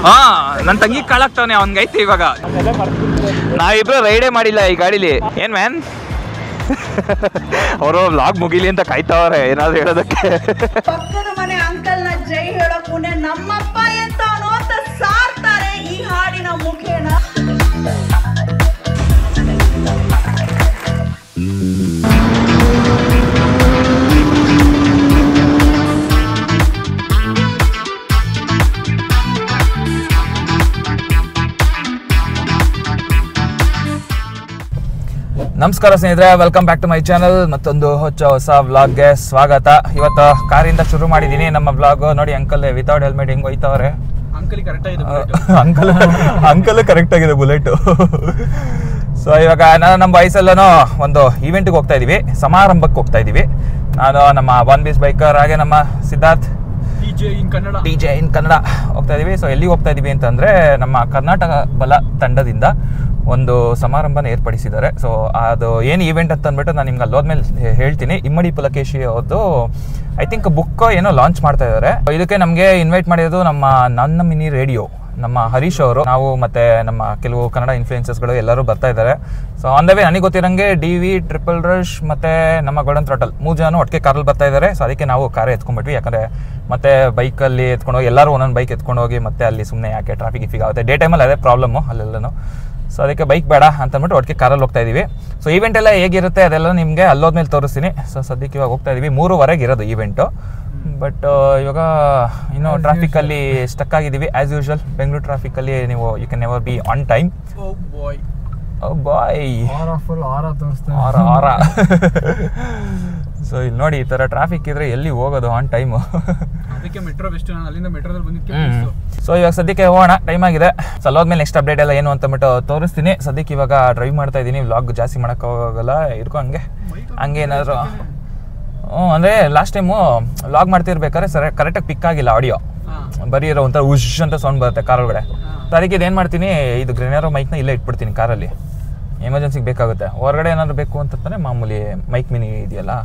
ಹಾ ನನ್ನ ತಂಗಿ ಕಾಳಾಗ್ತಾವನೆ ಅವನ್ಗೈತೆ ಇವಾಗ. ನಾವಿಬ್ರು ರೈಡೇ ಮಾಡಿಲ್ಲ ಈ ಗಾಡಿಲಿ. ಏನ್ ಮ್ಯಾನ್ ಅವರು ವ್ಲಾಗ್ ಮುಗಿಲಿ ಅಂತ ಕಾಯ್ತಾವ್ರೆ ಏನಾದ್ರು ಹೇಳೋದಕ್ಕೆ. ಪಕ್ಕದ ಮನೆ ಅಂಕಲ್ ನ ಜೈ ಹೇಳೋಕ್ ಮುನ್ನೆ ನಮ್ಮಪ್ಪ ಎಂತವನು ಅಂತ ಸಾರ್ತಾರೆ ಈ ಹಾಡಿನ ಮುಖೇನ. ನಮಸ್ಕಾರ ಸ್ನೇಹಿತರೆ, welcome back to my channel. ಮತ್ತೊಂದು ಹೊಸ ವ್ಲಾಗ್ಗೆ ಸ್ವಾಗತ. ಇವತ್ತು ಕಾರಿಂದ ಶುರು ಮಾಡಿದ್ದೀನಿ ನಮ್ಮ ವ್ಲಾಗ್. ನೋಡಿ ಅಂಕಲ್ ವಿತೌಟ್ ಹೆಲ್ಮೆಟ್ ಹಿಂಗ್ ಹೋಯ್ತವ್ರೆ. ಅಂಕಲ್ ಕರೆಕ್ಟ್ ಆಗಿದೆ ಬುಲೆಟ್. ಸೊ ಇವಾಗ ನಾನು ನಮ್ಮ ವಯಸ್ಸಲ್ಲೂ ಒಂದು ಈವೆಂಟ್ಗೆ ಹೋಗ್ತಾ ಇದೀವಿ, ಸಮಾರಂಭಕ್ಕೆ ಹೋಗ್ತಾ ಇದೀವಿ. ನಾನು ನಮ್ಮ ಒನ್ ಬೀಸ್ ಬೈಕರ್ ಹಾಗೆ ನಮ್ಮ ಸಿದ್ಧಾರ್ಥ್ DJ ಇನ್ ಕನ್ನಡ ಹೋಗ್ತಾ ಇದೀವಿ. ಸೊ ಎಲ್ಲಿಗೆ ಹೋಗ್ತಾ ಇದೀವಿ ಅಂತಂದ್ರೆ ನಮ್ಮ ಕರ್ನಾಟಕ ಬಲ ತಂಡದಿಂದ ಒಂದು ಸಮಾರಂಭನ ಏರ್ಪಡಿಸಿದ್ದಾರೆ. ಸೊ ಅದು ಏನು ಈವೆಂಟ್ ಅಂತ ಅಂದ್ಬಿಟ್ಟು ನಾನು ನಿಮ್ಗೆ ಅಲ್ಲೋದ್ಮೇಲೆ ಹೇಳ್ತೀನಿ. ಇಮ್ಮಡಿ ಪುಲಕೇಶಿ ಅವ್ರದ್ದು ಐ ಥಿಂಕ್ ಬುಕ್ ಏನೋ ಲಾಂಚ್ ಮಾಡ್ತಾ ಇದ್ದಾರೆ. ಇದಕ್ಕೆ ನಮಗೆ ಇನ್ವೈಟ್ ಮಾಡಿರೋದು ನನ್ನ ಮಿನಿ ರೇಡಿಯೋ, ನಮ್ಮ ಹರೀಶ್ ಅವರು, ನಾವು ಮತ್ತೆ ನಮ್ಮ ಕೆಲವು ಕನ್ನಡ ಇನ್ಫ್ಲೂಯೆನ್ಸಸ್ಗಳು ಎಲ್ಲರೂ ಬರ್ತಾ ಇದ್ದಾರೆ. ಸೊ ಆನ್ ದ ವೇ ನನಗೆ ಗೊತ್ತಿರಂಗೆ DV, ಟ್ರಿಪಲ್ ರಶ್ ಮತ್ತೆ ನಮ್ಮ ಗೋಲ್ಡನ್ ಥ್ರಾಟಲ್ 3 ಜನ ಒಟ್ಟಿಗೆ ಕಾರಲ್ಲಿ ಬರ್ತಾ ಇದ್ದಾರೆ. ಸೊ ಅದಕ್ಕೆ ನಾವು ಕಾರೇ ಎತ್ಕೊಂಡ್ಬಿಟ್ವಿ. ಯಾಕಂದರೆ ಮತ್ತೆ ಬೈಕಲ್ಲಿ ಎತ್ಕೊಂಡೋಗಿ ಎಲ್ಲರೂ ಒಂದೊಂದು ಬೈಕ್ ಎತ್ಕೊಂಡೋಗಿ ಮತ್ತೆ ಅಲ್ಲಿ ಸುಮ್ಮನೆ ಯಾಕೆ ಟ್ರಾಫಿಕ್ ಆಗುತ್ತೆ. ಡೇ ಟೈಮಲ್ಲಿ ಅದೇ ಪ್ರಾಬ್ಲಮ್ಮು ಅಲ್ಲೆಲ್ಲೂ. ಸೊ ಅದಕ್ಕೆ ಬೈಕ್ ಬೇಡ ಅಂತಂದ್ಬಿಟ್ಟು ಒಟ್ಟಿಗೆ ಕಾರಲ್ಲಿ ಹೋಗ್ತಾ ಇದೀವಿ. ಸೊ ಈವೆಂಟ್ ಎಲ್ಲ ಹೇಗಿರುತ್ತೆ ಅದೆಲ್ಲ ನಿಮಗೆ ಅಲ್ಲೋದ್ಮೇಲೆ ತೋರಿಸ್ತೀನಿ. ಸೊ ಸದ್ಯಕ್ಕೆ ಇವಾಗ ಹೋಗ್ತಾ ಇದೀವಿ. 3:15 ಇರೋದು ಈವೆಂಟು. ಬಟ್ ಇವಾಗ ಇನ್ನೂ ಟ್ರಾಫಿಕಲ್ಲಿ ಸ್ಟಕ್ ಆಗಿದ್ದೀವಿ ಆ್ಯಸ್ ಯೂಶುವಲ್. ಬೆಂಗಳೂರು ಟ್ರಾಫಿಕಲ್ಲಿ ನೀವು you can never be on time. So ಇಲ್ಲಿ ನೋಡಿ ಈ ಥರ ಟ್ರಾಫಿಕ್ ಇದ್ರೆ ಎಲ್ಲಿ ಹೋಗೋದು ಆನ್ ಟೈಮು. ಸೊ ಇವಾಗ ಸದ್ಯಕ್ಕೆ ಹೋಗೋಣ, ಟೈಮ್ ಆಗಿದೆ. ಸೊ ಅಲ್ಲೋದ್ಮೇಲೆ ನೆಕ್ಸ್ಟ್ ಅಪ್ಡೇಟ್ ಎಲ್ಲ ಏನು ಅಂತಂದ್ಬಿಟ್ಟು ತೋರಿಸ್ತೀನಿ. ಸದ್ಯಕ್ಕೆ ಇವಾಗ ಡ್ರೈವ್ ಮಾಡ್ತಾ ಇದ್ದೀನಿ. ವ್ಲಾಗ್ ಜಾಸ್ತಿ ಮಾಡೋಕ್ಕಾಗಲ್ಲ, ಇರ್ಕೊ ಹಂಗೆ ಏನಾದರೂ. ಅಂದರೆ ಲಾಸ್ಟ್ ಟೈಮು ವ್ಲಾಗ್ ಮಾಡ್ತಿರ್ಬೇಕಾದ್ರೆ ಕರೆಕ್ಟಾಗಿ ಪಿಕ್ ಆಗಿಲ್ಲ ಆಡಿಯೋ, ಬರೀ ಇರೋ ಒಂಥರ ಉಶ್ ಅಂತ ಸೌಂಡ್ ಬರುತ್ತೆ ಕಾರೊಳಗಡೆ. ಸೊ ಅದಕ್ಕೆ ಇದೇನು ಮಾಡ್ತೀನಿ, ಇದು ಗ್ರೆನೇರೋ ಮೈಕ್ನ ಇಲ್ಲೇ ಇಟ್ಬಿಡ್ತೀನಿ ಕಾರಲ್ಲಿ. ಎಮರ್ಜೆನ್ಸಿಗೆ ಬೇಕಾಗುತ್ತೆ. ಹೊರಗಡೆ ಏನಾದರೂ ಬೇಕು ಅಂತಂದರೆ ಮಾಮೂಲಿ ಮೈಕ್ ಮಿನಿ ಇದೆಯಲ್ಲ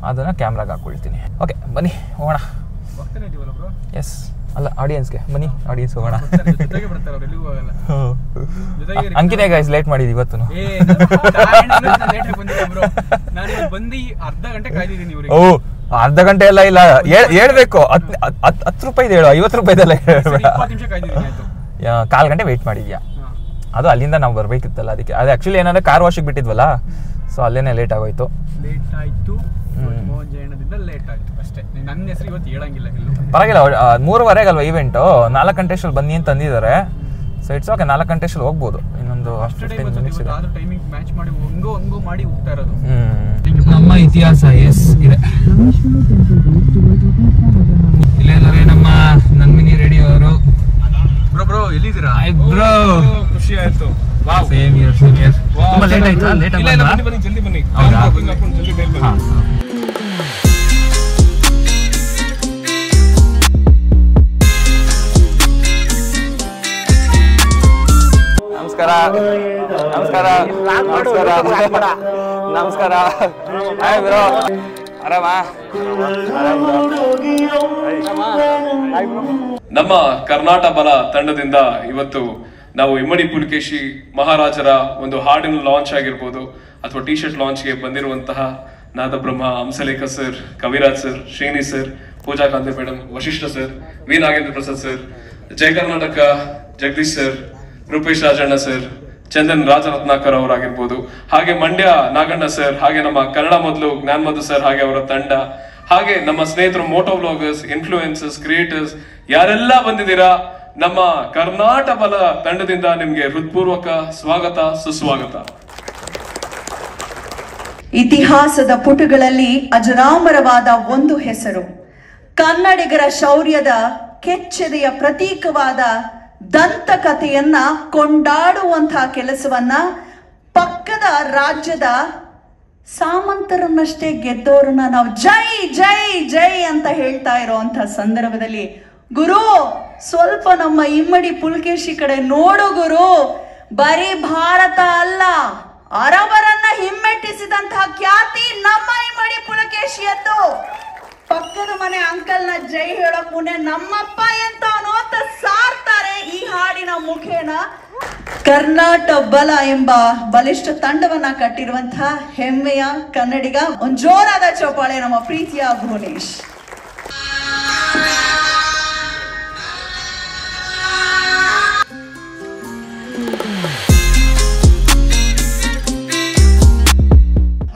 ಅದನ್ನು ಕ್ಯಾಮ್ರಾಗೆ ಹಾಕ್ಕೊಳ್ತೀನಿ. ಓಕೆ ಬನ್ನಿ ಹೋಗೋಣ. ಎಸ್ ಅಲ್ಲ ಆಡಿಯನ್ಸ್ಗೆ ಬನ್ನಿ, ಆಡಿಯನ್ಸ್ ಹೋಗೋಣ. ಅಂಕಿನೇ ಗೈಸ್ ಲೇಟ್ ಮಾಡಿದ್ವಿ ಇವತ್ತು. ಓ ಅರ್ಧ ಗಂಟೆ ಎಲ್ಲ ಇಲ್ಲ, ಹೇಳ್ಬೇಕು. 10 ರೂಪಾಯಿದು ಹೇಳು, 50 ರೂಪಾಯಿದೆಲ್ಲ ಹೇಳ್ಬೇಡ. 1/4 ಗಂಟೆ ವೆಯ್ಟ್ ಮಾಡಿದ್ಯಾ? ಅದು ಅಲ್ಲಿಂದ ನಾವು ಬರ್ಬೇಕಿತ್ತಲ್ಲ, ಅದಕ್ಕೆ. ಅದು ಆ್ಯಕ್ಚುಲಿ ಏನಂದ್ರೆ ಕಾರ್ ವಾಶಿಗೆ ಬಿಟ್ಟಿದ್ವಲ್ಲ, ಸೊ ಅಲ್ಲೇನೆ ಲೇಟ್ ಆಗೋಯ್ತು. ಪರವಾಗಿಲ್ಲ, 3:15 ಅಲ್ವಾ ಈವೆಂಟು. 4 ಗಂಟೆ ಅಷ್ಟಲ್ಲಿ ಬನ್ನಿ ಅಂತ ಅಂದಿದ್ದಾರೆ. ಸೊ ಇಟ್ಸ್ ಓಕೆ, 4 ಗಂಟೆ ಅಷ್ಟಲ್ಲಿ ಹೋಗ್ಬೋದು. ಇನ್ನೊಂದು 15 ಮಿನಿಟ್ಸ್ ಇದೆ. ನಮ್ಮ ಇತಿಹಾಸ ಎಸ್ ಇದೆ ಇಲ್ಲೇ. ನಮ್ಮ ನನ್ಮಿನಿ ರೇಡಿಯೋ ಅವರು. ಬ್ರೋ ಎಲ್ಲಿದ್ದೀರಾ? ಬ್ರೋ ಖುಷಿ ಆಯ್ತು. Same year. ತುಂಬಾ ಲೇಟ್ ಆಯ್ತಾ? ಲೇಟ್ ಆಗಿಲ್ಲ, ಬನ್ನಿ ಜಲ್ದಿ ಬನ್ನಿ. ನಮಸ್ಕಾರ ನಮಸ್ಕಾರ ನಮಸ್ಕಾರ ನಮಸ್ಕಾರ. ಹಾಯ್ ಬ್ರೋ, ಆರಾಮಾ? ನಮ್ಮ ಕರ್ನಾಟಕ ಬಲ ತಂಡದಿಂದ ಇವತ್ತು ನಾವು ಇಮ್ಮಡಿ ಪುಲಕೇಶಿ ಮಹಾರಾಜರ ಒಂದು ಹಾಡಿನ ಲಾಂಚ್ ಆಗಿರ್ಬೋದು ಅಥವಾ ಟಿ ಶರ್ಟ್ ಲಾಂಚ್ಗೆ ಬಂದಿರುವಂತಹ Nadabrahma, Hamsalekha sir, Kaviraj sir, Shreni sir, Pooja Kanti madam, Vasishta sir, V Nagendra Prasad sir, Jaya Karnataka Jagadish sir, Roopesh Rajanna sir, Chandan Rajaratnakar ಅವರಾಗಿರ್ಬೋದು, ಹಾಗೆ ಮಂಡ್ಯ ನಾಗಣ್ಣ ಸರ್, ಹಾಗೆ ನಮ್ಮ ಕನ್ನಡ ಮೊದಲು ಜ್ಞಾನ್ ಮಧು ಸರ್, ಹಾಗೆ ಅವರ ತಂಡ, ಹಾಗೆ ನಮ್ಮ ಸ್ನೇಹಿತರು ಮೋಟೋ ವ್ಲಾಗರ್ಸ್, ಇನ್ಫ್ಲೂಯೆನ್ಸರ್ಸ್, ಕ್ರಿಯೇಟರ್ಸ್ ಯಾರೆಲ್ಲ ಬಂದಿದ್ದೀರಾ, ನಮ್ಮ ಕರ್ನಾಟಕ ಬಲ ತಂಡದಿಂದ ನಿಮ್ಗೆ ಹೃತ್ಪೂರ್ವಕ ಸ್ವಾಗತ, ಸುಸ್ವಾಗತ. ಇತಿಹಾಸದ ಪುಟಗಳಲ್ಲಿ ಅಜರಾಮರವಾದ ಒಂದು ಹೆಸರು, ಕನ್ನಡಿಗರ ಶೌರ್ಯದ ಕೆಚ್ಚೆದೆಯ ಪ್ರತೀಕವಾದ ದಂತಕಥೆಯನ್ನ ಕೊಂಡಾಡುವಂತಹ ಕೆಲಸವನ್ನ ಪಕ್ಕದ ರಾಜ್ಯದ ಸಾಮಂತರನ್ನಷ್ಟೇ ಗೆದ್ದವರನ್ನ ನಾವು ಜೈ ಜೈ ಜೈ ಅಂತ ಹೇಳ್ತಾ ಇರೋಂಥ ಸಂದರ್ಭದಲ್ಲಿ, ಗುರು ಸ್ವಲ್ಪ ನಮ್ಮ ಇಮ್ಮಡಿ ಪುಲಕೇಶಿ ಕಡೆ ನೋಡು ಗುರು. ಬರೀ ಭಾರತ ಅಲ್ಲ, ಅರಬರನ್ನ ಹಿಮ್ಮೆಟ್ಟಿಸಿದಂತಹ ಖ್ಯಾತಿ ನಮ್ಮ ಇಮ್ಮಡಿ ಪುಲಕೇಶಿಯದ್ದು. ಪಕ್ಕದ ಮನೆ ಅಂಕಲ್ನ ಜೈ ಹೇಳೋಕ್ ಮುನ್ನೆ ನಮ್ಮಪ್ಪ ಎಂತವನು ಅಂತ ಸಾರ್ತಾರೆ ಈ ಹಾಡಿನ ಮುಖೇನ. ಕರ್ನಾಟಕ ಬಲ ಎಂಬ ಬಲಿಷ್ಠ ತಂಡವನ್ನ ಕಟ್ಟಿರುವಂತಹ ಹೆಮ್ಮೆಯ ಕನ್ನಡಿಗ. ಒಂದು ಜೋರಾದ ಚೌಪಾಳೆ ನಮ್ಮ ಪ್ರೀತಿಯ ಭುವನೇಶ್.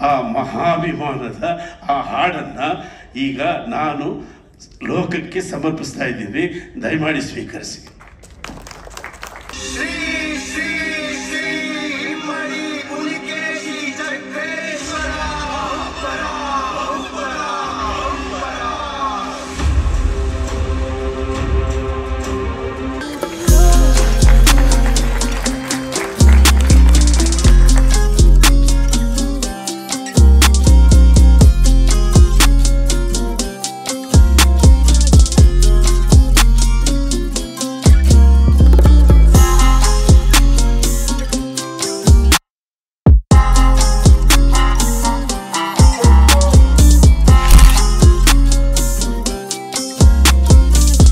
ಆ ಮಹಾಭಿಮಾನದ ಆ ಹಾಡನ್ನ ಈಗ ನಾನು ಲೋಕಕ್ಕೆ ಸಮರ್ಪಿಸ್ತಾ ಇದ್ದೀನಿ. ದಯಮಾಡಿ ಸ್ವೀಕರಿಸಿ.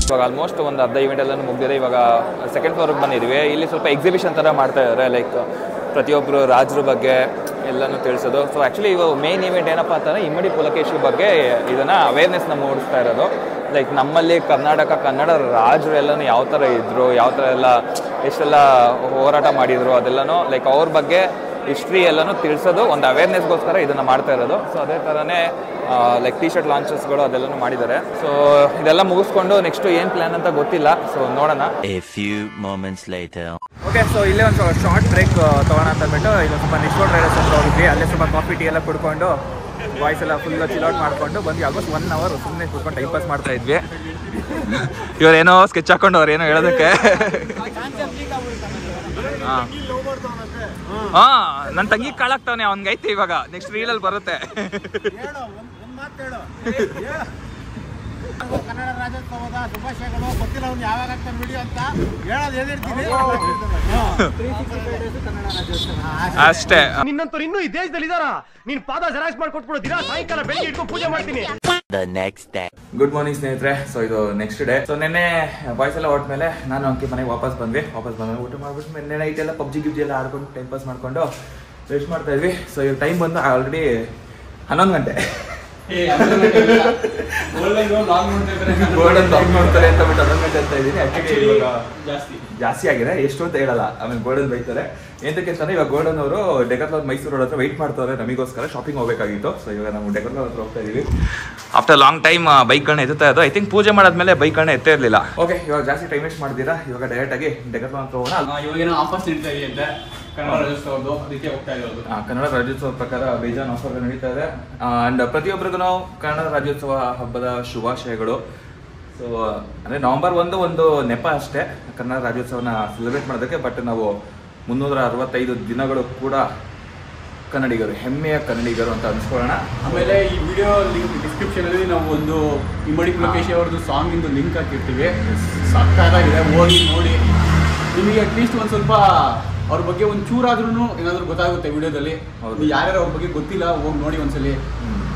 ಇವಾಗ ಆಲ್ಮೋಸ್ಟ್ ಒಂದು ಅರ್ಧ ಇವೆಂಟ್ ಎಲ್ಲ ಮುಗಿದಿದೆ. ಇವಾಗ ಸೆಕೆಂಡ್ ಫ್ಲೋರ್ಗೆ ಬಂದಿದ್ದೀವಿ. ಇಲ್ಲಿ ಸ್ವಲ್ಪ ಎಕ್ಸಿಬಿಷನ್ ಥರ ಮಾಡ್ತಾ ಇದ್ದಾರೆ, ಲೈಕ್ ಪ್ರತಿಯೊಬ್ಬರು ರಾಜರ ಬಗ್ಗೆ ಎಲ್ಲನೂ ತಿಳಿಸೋದು. ಸೊ ಆ್ಯಕ್ಚುಲಿ ಇವಾಗ ಮೇನ್ ಇವೆಂಟ್ ಏನಪ್ಪ ಅಂತಂದರೆ ಇಮ್ಮಡಿ ಪುಲಕೇಶಿ ಬಗ್ಗೆ ಇದನ್ನು ಅವೇರ್ನೆಸ್ನ ಮೂಡಿಸ್ತಾ ಇರೋದು. ಲೈಕ್ ನಮ್ಮಲ್ಲಿ ಕನ್ನಡ ರಾಜರು ಎಲ್ಲನೂ ಯಾವ ಥರ ಇದ್ದರು, ಯಾವ ಥರ ಎಲ್ಲ ಎಷ್ಟೆಲ್ಲ ಹೋರಾಟ ಮಾಡಿದರು, ಅದೆಲ್ಲನೂ ಲೈಕ್ ಅವ್ರ ಬಗ್ಗೆ ಹಿಸ್ಟ್ರಿ ಎಲ್ಲನೂ ತಿಳಿಸೋದು ಒಂದು ಅವೇರ್ನೆಸ್ಗೋಸ್ಕರ ಇದನ್ನು ಮಾಡ್ತಾ ಇರೋದು. ಸೊ ಅದೇ ಥರನೇ ಲೈಕ್ ಟಿ ಶರ್ಟ್ ಲಾಂಚಸ್ಗಳು ಅದೆಲ್ಲನೂ ಮಾಡಿದ್ದಾರೆ. ಸೊ ಇದೆಲ್ಲ ಮುಗಿಸ್ಕೊಂಡು ನೆಕ್ಸ್ಟು ಏನು ಪ್ಲ್ಯಾನ್ ಅಂತ ಗೊತ್ತಿಲ್ಲ. ಸೊ ನೋಡೋಣ. ಓಕೆ, ಸೊ ಇಲ್ಲೇ ಒಂದು ಶಾರ್ಟ್ ಬ್ರೇಕ್ ತೊಗೊಳ ಅಂತ ಅಂದ್ಬಿಟ್ಟು ಇದು ಸ್ವಲ್ಪ ನೆಕ್ಸ್ಟ್ ರೈಡರ್ಸ್ ಅಂತ ಹೋಗಿದ್ವಿ. ಅಲ್ಲೇ ಸ್ವಲ್ಪ ಕಾಫಿ ಟೀ ಎಲ್ಲ ಕುಡ್ಕೊಂಡು ವಾಯ್ಸ್ ಎಲ್ಲ ಫುಲ್ ಚಿಲ್ಔಟ್ ಮಾಡಿಕೊಂಡು ಬಂದ್ವಿ. ಆಲ್ಮೋಸ್ಟ್ 1 hour ಸುಮ್ಮನೆ ಕುತ್ಕೊಂಡು ಟೈಮ್ ಪಾಸ್ ಮಾಡ್ತಾ ಇದ್ವಿ. ಇವರೇನೋ ಸ್ಕೆಚ್ ಹಾಕೊಂಡು ಅವ್ರು ಏನೋ ಹೇಳೋದಕ್ಕೆ. ಹಾಂ, ನನ್ನ ತಂಗಿ ಕಾಳಾಗ್ತಾವನೆ, ಅವ್ನಿಗೈತೆ ಇವಾಗ ನೆಕ್ಸ್ಟ್ ರೀಲಲ್ಲಿ ಬರುತ್ತೆ. ಕನ್ನಡ ರಾಜ್ಯೋತ್ಸವದ ಶುಭಾಶಯಗಳು. ಗೊತ್ತಿಲ್ಲ ಅವ್ನು ಯಾವಾಗ ಆಗ್ತಾನೆ ವಿಡಿಯೋ ಅಂತ ಹೇಳೋದು ಹೇಳಿರ್ತೀನಿ. ಅಷ್ಟೇ. ನಿನ್ನಂತವ್ರು ಇನ್ನೂ ಈ ದೇಶದಲ್ಲಿ ಇದಾರ? ನೀನ್ ಪಾದ ಜೆರಾಕ್ಸ್ ಮಾಡ್ಕೊಟ್ಬಿಡು. ದಿನ ಸಾಯಂಕಾಲ ಬೆಳಿಗ್ಗೆ ಇಟ್ಕೊಂಡು ಪೂಜೆ ಮಾಡ್ತೀನಿ. ಗುಡ್ ಮಾರ್ನಿಂಗ್ ಸ್ನೇಹಿತರೆ. ಸೊ ಇದು ನೆಕ್ಸ್ಟ್ ಡೇ. ಸೊ ನಿನ್ನೆ ಬಾಯ್ಸ್ ಎಲ್ಲ ಹೊಟ್ಮೇಲೆ ನಾನು ಅಂಕಿ ಮನೆಗೆ ವಾಪಸ್ ಬಂದ್ವಿ. ಊಟ ಮಾಡ್ಬಿಟ್ಟು ನಿನ್ನೆ ನೈಟ್ ಎಲ್ಲ ಪಬ್ಜಿ ಎಲ್ಲ ಆಡ್ಕೊಂಡು ಟೈಮ್ ಪಾಸ್ ಮಾಡ್ಕೊಂಡು ರೆಸ್ಟ್ ಮಾಡ್ತಾ ಇದ್ವಿ. ಸೊ ಈಗ ಟೈಮ್ ಬಂದು ಆಲ್ರೆಡಿ 11 ಗಂಟೆ. ಗೋಲ್ಡನ್ ಲಾಗ್ ನೋಡ್ತಾರೆ ಅಂತ ಬಿಟ್ಟು 11 ಗಂಟೆ ಅಂತ ಇದ್ದೀನಿ. ಆಕ್ಚುಲಿ ಇವಾಗ ಜಾಸ್ತಿ ಆಗಿದೆ, ಎಷ್ಟು ಅಂತ ಹೇಳಲ್ಲ, ಆಮೇಲೆ ಗೋಲ್ಡನ್ ಬೈತಾರೆ. ಎಂತಕ್ಕೆ ಅಂತಂದ್ರೆ ಇವಾಗ ಗೋಲ್ಡನ್ ಅವರು ಡೆಕತ್ಲಾನ್ ಮೈಸೂರು ರೋಡ್ ಹತ್ರ ವೆಯ್ಟ್ ಮಾಡ್ತಾರೆ ನಮಗೋಸ್ಕರ. ಶಾಪಿಂಗ್ ಹೋಗಬೇಕಾಗಿತ್ತು. ಸೊ ಇವಾಗ ನಾವು ಡೆಕತ್ಲಾನ್ ಹತ್ರ ಹೋಗ್ತಾ ಇದೀವಿ. ಆಫ್ಟರ್ ಲಾಂಗ್ ಟೈಮ್ ಬೈಕ್ಗಳನ್ನ ಎತ್ತುತ್ತಾ ಇದ್ದು. ಐ ಥಿಂಕ್ ಪೂಜೆ ಮಾಡಾದ್ಮೇಲೆ ಬೈಕ್ಗಳನ್ನ ಎತ್ತೇ ಇರಲಿಲ್ಲ. ಓಕೆ, ಇವಾಗ ಜಾಸ್ತಿ ಟೈಮ್ ವೇಸ್ಟ್ ಮಾಡ್ತೀರಾ. ಇವಾಗ ಡೈರೆಕ್ಟ್ ಆಗಿ ಡೆಕತ್ಲಾನ್ ಹತ್ರ ಹೋಗೋಣ. ಇವಾಗೇನೋ ಆಫರ್ಸ್ ನಡೀತಾ ಇದೆ ಕನ್ನಡ ರಾಜ್ಯೋತ್ಸವದ್ದು, ಅದಕ್ಕೆ ಹೋಗ್ತಾ ಇರೋದು. ಕನ್ನಡ ರಾಜ್ಯೋತ್ಸವ ಪ್ರಕಾರ ಬೇಜಾನ್ ಆಫರ್ ನಡೀತಾ ಇದೆ. ಅಂಡ್ ಪ್ರತಿಯೊಬ್ಬರಿಗೂ ನಾವು ಕನ್ನಡ ರಾಜ್ಯೋತ್ಸವ ಹಬ್ಬದ ಶುಭಾಶಯಗಳು. ಸೊ ಅಂದರೆ ನವೆಂಬರ್ 1 ಒಂದು ನೆಪ ಅಷ್ಟೇ ಕನ್ನಡ ರಾಜ್ಯೋತ್ಸವನ ಸೆಲೆಬ್ರೇಟ್ ಮಾಡೋದಕ್ಕೆ. ಬಟ್ ನಾವು 365 ದಿನಗಳು ಕೂಡ ಕನ್ನಡಿಗರು, ಹೆಮ್ಮೆಯ ಕನ್ನಡಿಗರು ಅಂತ ಅನ್ಸ್ಕೊಳ್ಳೋಣ. ಆಮೇಲೆ ಈ ವಿಡಿಯೋ ಲಿಂಕ್ ಡಿಸ್ಕ್ರಿಪ್ಷನ್ ಅಲ್ಲಿ ನಾವು ಒಂದು ಇಮ್ಮಡಿ ಪುಲಕೇಶಿ ಅವ್ರದ್ದು ಸಾಂಗ್ ಇಂದು ಲಿಂಕ್ ಹಾಕಿರ್ತೀವಿ. ಸಕ್ಕತ್ತಾಗಿದೆ, ಹೋಗಿ ನೋಡಿ. ನಿಮಗೆ ಅಟ್ಲೀಸ್ಟ್ ಒಂದು ಸ್ವಲ್ಪ ಅವ್ರ ಬಗ್ಗೆ ಒಂದು ಚೂರಾದ್ರೂ ಏನಾದರೂ ಗೊತ್ತಾಗುತ್ತೆ ವಿಡಿಯೋದಲ್ಲಿ. ಯಾರ್ಯಾರು ಅವ್ರ ಬಗ್ಗೆ ಗೊತ್ತಿಲ್ಲ, ಹೋಗಿ ನೋಡಿ ಒಂದ್ಸಲಿ.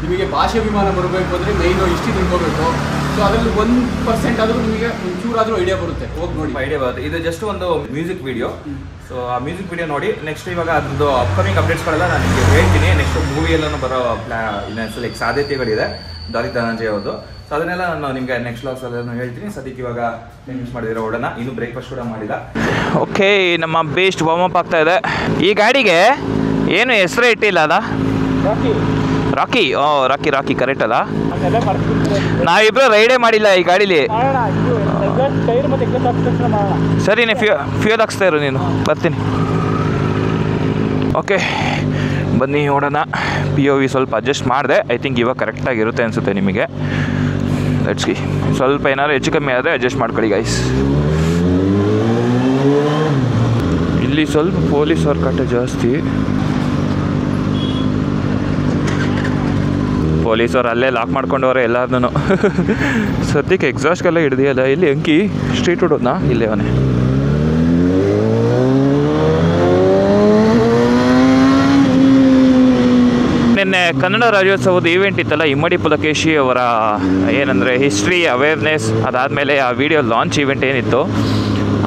ನಿಮಗೆ ಭಾಷಾಭಿಮಾನ ಬರಬೇಕು ಅಂದರೆ ಮೈನು ಹಿಸ್ಟ್ರಿ ತಿಳ್ಕೋಬೇಕು. ಸೊ ಅದರಲ್ಲಿ 1% ಆದರೂ ನಿಮಗೆ ಒಂಚೂರಾದರೂ ಐಡಿಯಾ ಬರುತ್ತೆ, ಹೋಗಿ ನೋಡಿ. ಐಡಿಯಾ ಬರುತ್ತೆ. ಇದು ಜಸ್ಟ್ ಒಂದು ಮ್ಯೂಸಿಕ್ ವಿಡಿಯೋ. ಸೊ ಆ ಮ್ಯೂಸಿಕ್ ವಿಡಿಯೋ ನೋಡಿ. ನೆಕ್ಸ್ಟ್ ಇವಾಗ ಅದ್ರದ್ದು ಅಪ್ಕಮಿಂಗ್ ಅಪ್ಡೇಟ್ಸ್ಗಳೆಲ್ಲ ನಾನು ನಿಮಗೆ ಹೇಳ್ತೀನಿ. ನೆಕ್ಸ್ಟ್ ಮೂವಿಯೆಲ್ಲೂ ಬರೋ ಲೈಕ್ ಸಾಧ್ಯತೆಗಳಿದೆ ದಾರಿ ಧನಂಜಯ ಅವ್ರದ್ದು. ಸೊ ಅದನ್ನೆಲ್ಲ ನಾನು ನಿಮಗೆ ನೆಕ್ಸ್ಟ್ ಕ್ಲಾಸ್ ಎಲ್ಲ ಹೇಳ್ತೀನಿ. ಸದ್ಯಕ್ಕೆ ಇವಾಗ ಮಿಸ್ ಮಾಡಿದಿರೋ ಓಡೋಣ. ಇನ್ನೂ ಬ್ರೇಕ್ಫಾಸ್ಟ್ ಕೂಡ ಮಾಡಿಲ್ಲ. ಓಕೆ, ನಮ್ಮ ಬೇಸ್ಟ್ ವಾರ್ಮ್ ಅಪ್ ಆಗ್ತಾ ಇದೆ. ಈ ಗಾಡಿಗೆ ಏನು ಹೆಸರೇ ಇಟ್ಟಿಲ್ಲ ಅಲ್ಲ? ರಾಕಿ. ರಾಕಿ ಕರೆಕ್ಟ್ ಅಲ್ಲ? ನಾವಿಬ್ರು ರೈಡೇ ಮಾಡಿಲ್ಲ ಈ ಗಾಡೀಲಿ. ಸರಿ, ಫ್ಯೂಲ್ ಹಾಕ್ಸ್ತಾ ಇರು ನೀನು, ಬರ್ತೀನಿ. ಓಕೆ ಬನ್ನಿ ನೋಡೋಣ. POV ಸ್ವಲ್ಪ ಅಡ್ಜಸ್ಟ್ ಮಾಡಿದೆ. ಐ ಥಿಂಕ್ ಇವಾಗ ಕರೆಕ್ಟಾಗಿರುತ್ತೆ ಅನಿಸುತ್ತೆ ನಿಮಗೆ. Let's see. ಸ್ವಲ್ಪ ಏನಾದ್ರು ಹೆಚ್ಚು ಕಮ್ಮಿ ಆದರೆ ಅಡ್ಜಸ್ಟ್ ಮಾಡ್ಕೊಳ್ಳಿ ಗೈಸ್. ಇಲ್ಲಿ ಸ್ವಲ್ಪ ಪೊಲೀಸವ್ರ ಕಾಟ ಜಾಸ್ತಿ. ಪೊಲೀಸವ್ರು ಅಲ್ಲೇ ಲಾಕ್ ಮಾಡ್ಕೊಂಡವ್ರೆ ಎಲ್ಲಾರ್ನೂ. ಸದ್ಯಕ್ಕೆ ಎಕ್ಸಾಸ್ಟ್ಗೆಲ್ಲ ಹಿಡ್ದಿಯಲ್ಲ. ಇಲ್ಲಿ ಅಂಕಿ ಸ್ಟ್ರೀಟ್ ಹುಡೋದ್ನಾ? ಇಲ್ಲೇ ಅವನೇ. ನಿನ್ನೆ ಮೊನ್ನೆ ಕನ್ನಡ ರಾಜ್ಯೋತ್ಸವದ ಈವೆಂಟ್ ಇತ್ತಲ್ಲ, ಇಮ್ಮಡಿ ಪುಲಕೇಶಿ ಅವರ ಏನಂದರೆ ಹಿಸ್ಟ್ರಿ ಅವೇರ್ನೆಸ್, ಅದಾದಮೇಲೆ ಆ ವಿಡಿಯೋ ಲಾಂಚ್ ಈವೆಂಟ್ ಏನಿತ್ತು,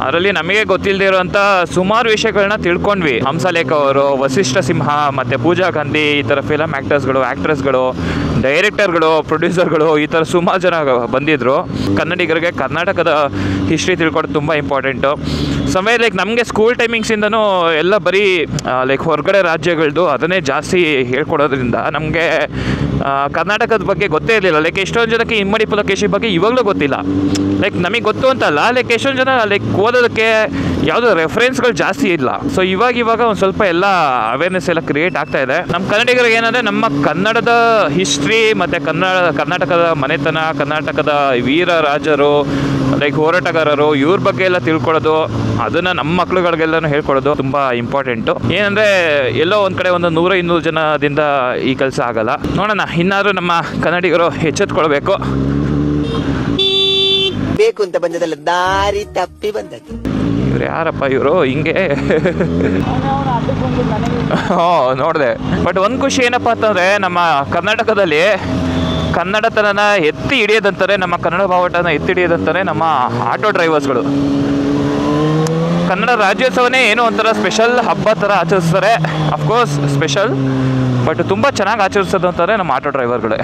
ಅದರಲ್ಲಿ ನಮಗೆ ಗೊತ್ತಿಲ್ಲದೆ ಇರೋಂಥ ಸುಮಾರು ವಿಷಯಗಳನ್ನ ತಿಳ್ಕೊಂಡ್ವಿ. ಹಂಸಲೇಖ ಅವರು, ವಸಿಷ್ಠ ಸಿಂಹ ಮತ್ತು ಪೂಜಾ ಗಾಂಧಿ, ಈ ಥರ ಫಿಲಮ್ ಆ್ಯಕ್ಟ್ರೆಸ್ಗಳು, ಡೈರೆಕ್ಟರ್ಗಳು, ಪ್ರೊಡ್ಯೂಸರ್ಗಳು, ಈ ಥರ ಸುಮಾರು ಜನ ಬಂದಿದ್ದರು. ಕನ್ನಡಿಗರಿಗೆ ಕರ್ನಾಟಕದ ಹಿಸ್ಟ್ರಿ ತಿಳ್ಕೊಡೋದು ತುಂಬ ಇಂಪಾರ್ಟೆಂಟು. ಸಮಯ ಲೈಕ್ ನಮಗೆ ಸ್ಕೂಲ್ ಟೈಮಿಂಗ್ಸಿಂದನೂ ಎಲ್ಲ ಬರೀ ಲೈಕ್ ಹೊರಗಡೆ ರಾಜ್ಯಗಳದ್ದು ಅದನ್ನೇ ಜಾಸ್ತಿ ಹೇಳ್ಕೊಡೋದ್ರಿಂದ ನಮಗೆ ಕರ್ನಾಟಕದ ಬಗ್ಗೆ ಗೊತ್ತೇ ಇರಲಿಲ್ಲ. ಲೈಕ್ ಎಷ್ಟೊಂದು ಜನಕ್ಕೆ ಇಮ್ಮಡಿ ಪುಲಕೇಶಿ ಬಗ್ಗೆ ಇವಾಗಲೂ ಗೊತ್ತಿಲ್ಲ. ಲೈಕ್ ನಮಗೆ ಗೊತ್ತು ಅಂತಲ್ಲ, ಲೈಕ್ ಎಷ್ಟೊಂದು ಜನ ಲೈಕ್ ಓದೋದಕ್ಕೆ ಯಾವುದೋ ರೆಫರೆನ್ಸ್ಗಳು ಜಾಸ್ತಿ ಇಲ್ಲ. ಸೊ ಇವಾಗ ಒಂದು ಸ್ವಲ್ಪ ಎಲ್ಲ ಅವೇರ್ನೆಸ್ ಎಲ್ಲ ಕ್ರಿಯೇಟ್ ಆಗ್ತಾ ಇದೆ. ನಮ್ಮ ಕನ್ನಡಿಗರಿಗೆ ಏನಂದರೆ ನಮ್ಮ ಕನ್ನಡದ ಹಿಸ್ಟ್ರಿ ಮತ್ತು ಕರ್ನಾಟಕದ ಮನೆತನ, ಕರ್ನಾಟಕದ ವೀರ ರಾಜರು, ಲೈಕ್ ಹೋರಾಟಗಾರರು, ಇವ್ರ ಬಗ್ಗೆ ಎಲ್ಲ ತಿಳ್ಕೊಳ್ಳೋದು, ಅದನ್ನು ನಮ್ಮ ಮಕ್ಳುಗಳಿಗೆಲ್ಲನೂ ಹೇಳ್ಕೊಡೋದು ತುಂಬ ಇಂಪಾರ್ಟೆಂಟು. ಏನಂದರೆ ಎಲ್ಲೋ ಒಂದು ಕಡೆ ಒಂದು 100-200 ಜನದಿಂದ ಈ ಕೆಲಸ ಆಗಲ್ಲ. ನೋಡೋಣ, ಇನ್ನಾದರೂ ನಮ್ಮ ಕನ್ನಡಿಗರು ಎಚ್ಚೆತ್ಕೊಳ್ಬೇಕು. ಬೇಕು ಅಂತ ಬಂದದಲ್ಲ, ದಾರಿ ತಪ್ಪಿ ಬಂದದ್ದು. ಇವ್ರು ಯಾರಪ್ಪ ಇವರು ಹಿಂಗೆ? ನೋಡಿದೆ. ಬಟ್ ಒಂದು ಖುಷಿ ಏನಪ್ಪ ಅಂತಂದರೆ, ನಮ್ಮ ಕರ್ನಾಟಕದಲ್ಲಿ ಕನ್ನಡತನ ಎತ್ತಿ ಹಿಡಿಯೋದಂತಾರೆ, ನಮ್ಮ ಕನ್ನಡ ಬಾವುಟನ ಎತ್ತಿ ಹಿಡಿಯೋದಂತಾರೆ ನಮ್ಮ ಆಟೋ ಡ್ರೈವರ್ಸ್ಗಳು. ಕನ್ನಡ ರಾಜ್ಯೋತ್ಸವನೇ ಏನೋ ಒಂಥರ ಸ್ಪೆಷಲ್ ಹಬ್ಬ ಥರ ಆಚರಿಸ್ತಾರೆ. ಅಫ್ಕೋರ್ಸ್ ಸ್ಪೆಷಲ್, ಬಟ್ ತುಂಬ ಚೆನ್ನಾಗಿ ಆಚರಿಸೋದು ಅಂತಾರೆ ನಮ್ಮ ಆಟೋ ಡ್ರೈವರ್ಗಳೇ.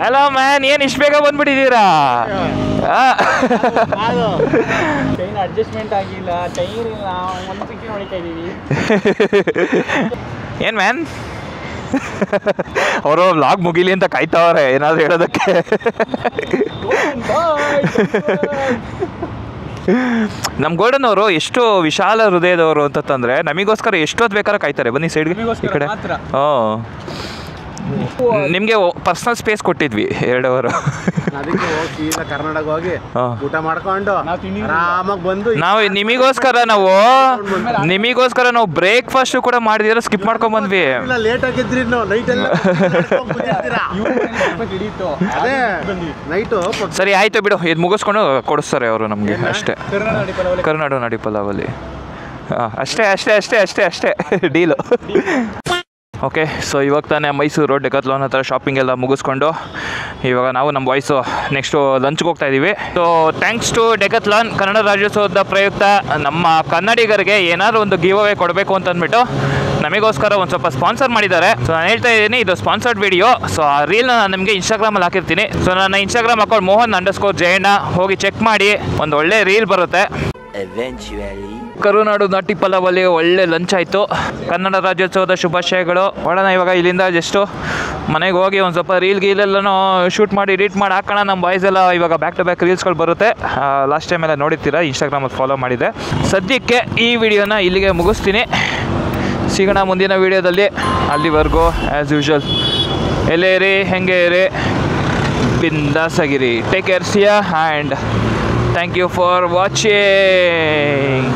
ಹಲೋ ಮ್ಯಾನ್, ಏನು ಇಷ್ಟು ಬೇಗ ಬಂದ್ಬಿಟ್ಟಿದ್ದೀರಾ? ಟೈನ್ ಅಡ್ಜಸ್ಟ್ಮೆಂಟ್ ಆಗಿಲ್ಲ, ಟೈರ್ ಇಲ್ಲ, ಒಂದು ಸಿಕ್ಕಿ ಹೊಡಿತಾ ಇದ್ದೀವಿ. ಏನು ಮ್ಯಾನ್, ಅವರು ವ್ಲಾಗ್ ಮುಗಿಲಿ ಅಂತ ಕಾಯ್ತಾವ್ರೆ ಏನಾದರೂ ಹೇಳೋದಕ್ಕೆ. ನಮ್ಮ ಗೋಲ್ಡನ್ ಅವರು ಎಷ್ಟು ವಿಶಾಲ ಹೃದಯದವರು ಅಂತಂದರೆ ನಮಗೋಸ್ಕರ ಎಷ್ಟೊತ್ತು ಬೇಕಾದ್ರೆ ಕಾಯ್ತಾರೆ. ಬನ್ನಿ ಸೈಡ್ಗೆ ಈ ಕಡೆ. ನಿಮಗೆ ಪರ್ಸನಲ್ ಸ್ಪೇಸ್ ಕೊಟ್ಟಿದ್ವಿ 2 ಅವರ್. ಅದಕ್ಕೆ ಹೋಗಿ ಕರ್ನಾಟಕ ಹೋಗಿ ಊಟ ಮಾಡ್ಕೊಂಡು ಆರಾಮಾಗಿ ಬಂದು ನಾವು ನಿಮಗೋಸ್ಕರ ನಾವು ಬ್ರೇಕ್ಫಾಸ್ಟ್ ಕೂಡ ಮಾಡಿದ್ರೆ ಸ್ಕಿಪ್ ಮಾಡ್ಕೊಂಡ್ ಬಂದ್ವಿ. ಲೇಟ್ ಆಗಿದ್ರಿ ನೈಟ್ ಎಲ್ಲ ನೈಟು. ಸರಿ ಆಯ್ತು ಬಿಡು, ಇದು ಮುಗಿಸ್ಕೊಂಡು ಕೊಡಿಸ್ತಾರೆ ಅವರು ನಮಗೆ ಅಷ್ಟೇ. ಕರ್ನಾಟಕ ನಾಡಿ ಪಲಾವಲ್ಲಿ ಅಷ್ಟೇ ಅಷ್ಟೇ ಅಷ್ಟೇ ಅಷ್ಟೇ ಅಷ್ಟೇ ಡೀಲು. ಓಕೆ, ಸೊ ಇವಾಗ ತಾನೇ ಮೈಸೂರು ಡೆಕಾಥ್ಲಾನ್ ಹತ್ರ ಶಾಪಿಂಗ್ ಎಲ್ಲ ಮುಗಿಸ್ಕೊಂಡು ಇವಾಗ ನಾವು ನಮ್ಮ ವಾಯ್ಸು ನೆಕ್ಸ್ಟು ಲಂಚ್ಗೆ ಹೋಗ್ತಾ ಇದ್ದೀವಿ. So thanks to decathlon, Kannada ರಾಜ್ಯೋತ್ಸವದ ಪ್ರಯುಕ್ತ ನಮ್ಮ ಕನ್ನಡಿಗರಿಗೆ ಏನಾದರೂ ಒಂದು ಗಿವ್ ಅವೇ ಕೊಡಬೇಕು ಅಂತ ಅಂದ್ಬಿಟ್ಟು ನಮಗೋಸ್ಕರ ಒಂದು ಸ್ವಲ್ಪ ಸ್ಪಾನ್ಸರ್ ಮಾಡಿದ್ದಾರೆ. ಸೊ ನಾನು ಹೇಳ್ತಾ ಇದ್ದೀನಿ, ಇದು ಸ್ಪಾನ್ಸರ್ಡ್ ವಿಡಿಯೋ. ಸೊ ಆ ರೀಲ್ನ ನಾನು ನಿಮಗೆ ಇನ್ಸ್ಟಾಗ್ರಾಮಲ್ಲಿ ಹಾಕಿರ್ತೀನಿ. ಸೊ ನನ್ನ ಇನ್ಸ್ಟಾಗ್ರಾಮ್ ಅಕೌಂಟ್ mohan_jayana, ಹೋಗಿ ಚೆಕ್ ಮಾಡಿ, ಒಂದು ಒಳ್ಳೆ ರೀಲ್ ಬರುತ್ತೆ. ಕರುನಾಡು ನಾಟಿ ಪಲಾವಲ್ಲಿ ಒಳ್ಳೆ ಲಂಚ್ ಆಯಿತು. ಕನ್ನಡ ರಾಜ್ಯೋತ್ಸವದ ಶುಭಾಶಯಗಳು. ನೋಡೋಣ ಇವಾಗ ಇಲ್ಲಿಂದ ಜಸ್ಟು ಮನೆಗೆ ಹೋಗಿ ಒಂದು ಸ್ವಲ್ಪ ಗೀಲೆಲ್ಲನೂ ಶೂಟ್ ಮಾಡಿ ಎಡಿಟ್ ಮಾಡಿ ಹಾಕೋಣ. ನಮ್ಮ ಬಾಯ್ಸ್ ಎಲ್ಲ ಇವಾಗ ಬ್ಯಾಕ್ ಟು ಬ್ಯಾಕ್ ರೀಲ್ಸ್ಗಳು ಬರುತ್ತೆ. ಲಾಸ್ಟ್ ಟೈಮ್ ಎಲ್ಲ ನೋಡಿರ್ತೀರ, ಇನ್ಸ್ಟಾಗ್ರಾಮಲ್ಲಿ ಫಾಲೋ ಮಾಡಿದೆ. ಸದ್ಯಕ್ಕೆ ಈ ವಿಡಿಯೋನ ಇಲ್ಲಿಗೆ ಮುಗಿಸ್ತೀನಿ. ಸಿಗೋಣ ಮುಂದಿನ ವೀಡಿಯೋದಲ್ಲಿ. ಅಲ್ಲಿವರೆಗೂ ಆ್ಯಸ್ ಯೂಶುವಲ್ ಎಲ್ಲೇ ಇರಿ, ಹೆಂಗೆ ಇರಿ, ಬಿಂದಾಸಾಗಿರಿ. Take care, see you and thank you for watching.